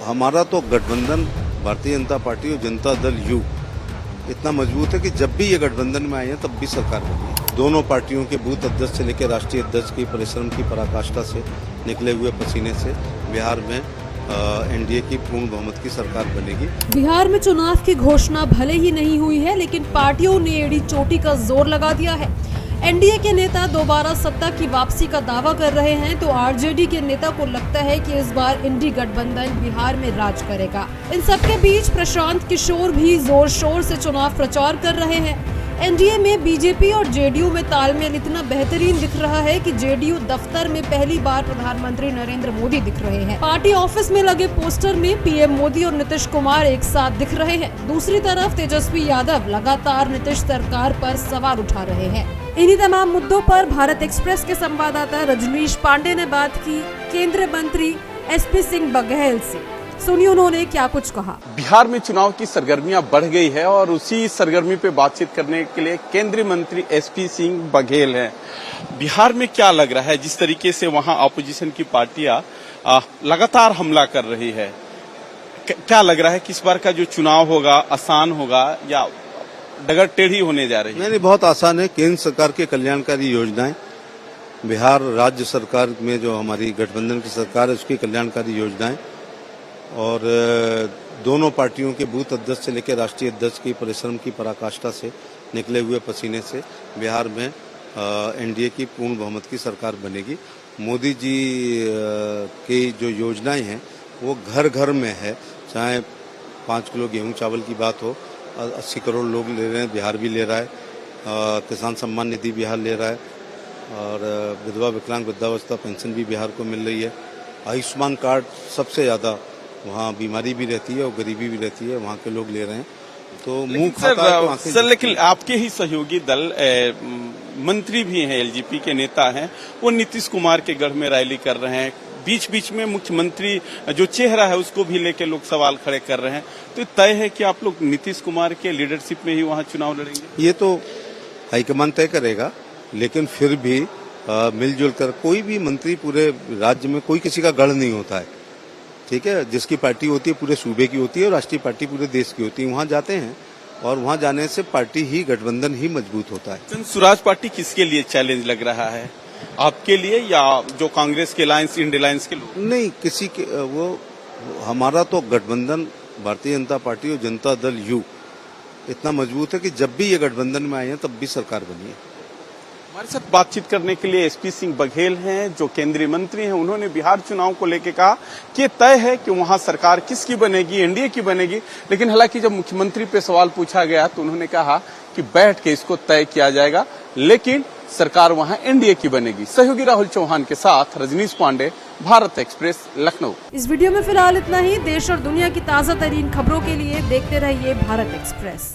हमारा तो गठबंधन भारतीय जनता पार्टी और जनता दल यू इतना मजबूत है कि जब भी ये गठबंधन में आए हैं तब भी सरकार बनी है। दोनों पार्टियों के बूथ अध्यक्ष से लेकर राष्ट्रीय अध्यक्ष की परिश्रम की पराकाष्ठा से निकले हुए पसीने से बिहार में एनडीए की पूर्ण बहुमत की सरकार बनेगी। बिहार में चुनाव की घोषणा भले ही नहीं हुई है, लेकिन पार्टियों ने एड़ी चोटी का जोर लगा दिया है। एनडीए के नेता दोबारा सत्ता की वापसी का दावा कर रहे हैं, तो आरजेडी के नेता को लगता है कि इस बार इंडी गठबंधन बिहार में राज करेगा। इन सबके बीच प्रशांत किशोर भी जोर शोर से चुनाव प्रचार कर रहे हैं। एनडीए में बीजेपी और जेडीयू में तालमेल इतना बेहतरीन दिख रहा है कि जेडीयू दफ्तर में पहली बार प्रधानमंत्री नरेंद्र मोदी दिख रहे हैं। पार्टी ऑफिस में लगे पोस्टर में पीएम मोदी और नीतीश कुमार एक साथ दिख रहे हैं। दूसरी तरफ तेजस्वी यादव लगातार नीतीश सरकार पर सवाल उठा रहे हैं। इन्हीं तमाम मुद्दों पर भारत एक्सप्रेस के संवाददाता रजनीश पांडे ने बात की केंद्रीय मंत्री एसपी सिंह बघेल से। सुनिए उन्होंने क्या कुछ कहा। बिहार में चुनाव की सरगर्मियां बढ़ गई है और उसी सरगर्मी पे बातचीत करने के लिए केंद्रीय मंत्री एसपी सिंह बघेल हैं। बिहार में क्या लग रहा है, जिस तरीके से वहां अपोजिशन की पार्टियां लगातार हमला कर रही है, क्या लग रहा है कि इस बार का जो चुनाव होगा आसान होगा या डगर टेढ़ी होने जा रही है? नहीं, बहुत आसान है। केंद्र सरकार के कल्याणकारी योजनाएं, बिहार राज्य सरकार में जो हमारी गठबंधन की सरकार है उसकी कल्याणकारी योजनाएं और दोनों पार्टियों के बूथ अध्यक्ष से लेकर राष्ट्रीय अध्यक्ष की परिश्रम की पराकाष्ठा से निकले हुए पसीने से बिहार में एनडीए की पूर्ण बहुमत की सरकार बनेगी। मोदी जी की जो योजनाएं हैं वो घर घर में है, चाहे 5 किलो गेहूं चावल की बात हो, 80 करोड़ लोग ले रहे हैं, बिहार भी ले रहा है, किसान सम्मान निधि बिहार ले रहा है और विधवा विकलांग वृद्धावस्था पेंशन भी बिहार को मिल रही है। आयुष्मान कार्ड सबसे ज़्यादा, वहाँ बीमारी भी रहती है और गरीबी भी रहती है, वहाँ के लोग ले रहे हैं। तो मुंह खाता है सर, लेकिन आपके ही सहयोगी दल मंत्री भी हैं, एलजेपी के नेता हैं, वो नीतीश कुमार के गढ़ में रैली कर रहे हैं। बीच बीच में मुख्यमंत्री जो चेहरा है उसको भी लेके लोग सवाल खड़े कर रहे हैं। तो तय है कि आप लोग नीतीश कुमार के लीडरशिप में ही वहाँ चुनाव लड़ेंगे? ये तो हाईकमान तय करेगा, लेकिन फिर भी मिलजुल कर कोई भी मंत्री पूरे राज्य में कोई किसी का गढ़ नहीं होता है, ठीक है। जिसकी पार्टी होती है पूरे सूबे की होती है और राष्ट्रीय पार्टी पूरे देश की होती है। वहाँ जाते हैं और वहाँ जाने से पार्टी ही गठबंधन ही मजबूत होता है। जन स्वराज पार्टी किसके लिए चैलेंज लग रहा है, आपके लिए या जो कांग्रेस के अलायंस इंडिया अलायंस के लोग? नहीं, किसी के वो हमारा तो गठबंधन भारतीय जनता पार्टी और जनता दल यू इतना मजबूत है कि जब भी ये गठबंधन में आए हैं तब भी सरकार बनी है। हमारे साथ बातचीत करने के लिए एसपी सिंह बघेल हैं, जो केंद्रीय मंत्री हैं। उन्होंने बिहार चुनाव को लेकर कहा कि तय है कि वहां सरकार किसकी बनेगी, एनडीए की बनेगी। लेकिन हालांकि जब मुख्यमंत्री पे सवाल पूछा गया तो उन्होंने कहा कि बैठ के इसको तय किया जाएगा, लेकिन सरकार वहां एनडीए की बनेगी। सहयोगी राहुल चौहान के साथ रजनीश पांडे, भारत एक्सप्रेस, लखनऊ। इस वीडियो में फिलहाल इतना ही। देश और दुनिया की ताजा तरीन खबरों के लिए देखते रहिए भारत एक्सप्रेस।